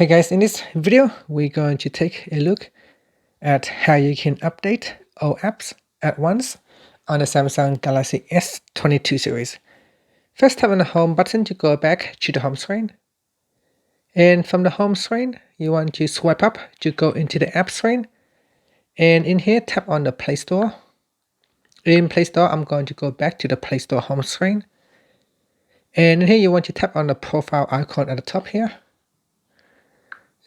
Hey guys, in this video, we're going to take a look at how you can update all apps at once on the Samsung Galaxy S22 series. First, tap on the home button to go back to the home screen. And from the home screen, you want to swipe up to go into the app screen. And in here, tap on the Play Store. In Play Store, I'm going to go back to the Play Store home screen. And in here, you want to tap on the profile icon at the top here.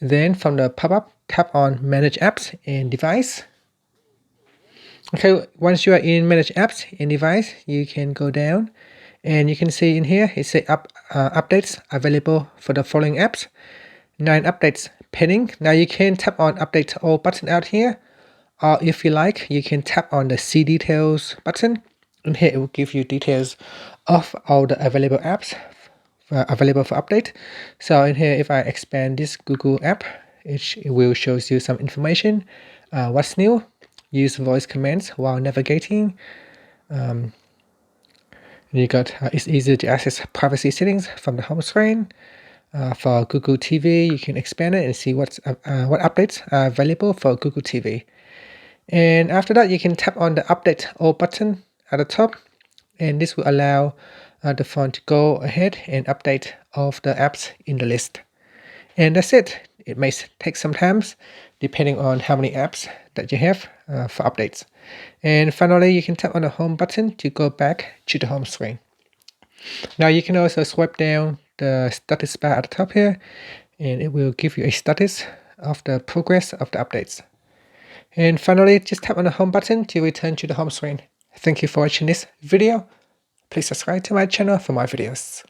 Then from the pop-up, tap on Manage Apps and Device. Okay, once you are in Manage Apps and Device, you can go down and you can see in here, it says updates available for the following apps. 9 updates pending. Now you can tap on Update All button out here, or if you like, you can tap on the See Details button. And here it will give you details of all the available apps available for update. So in here, if I expand this Google app, it will show you some information. What's new? Use voice commands while navigating. You got it's easy to access privacy settings from the home screen. For Google TV, you can expand it and see what updates are available for Google TV. And after that, you can tap on the Update All button at the top, and this will allow the phone to go ahead and update all of the apps in the list. And that's it. It may take some time depending on how many apps that you have for updates. And finally, you can tap on the home button to go back to the home screen. Now you can also swipe down the status bar at the top here, and it will give you a status of the progress of the updates. And finally, just tap on the home button to return to the home screen. Thank you for watching this video. Please subscribe to my channel for more videos.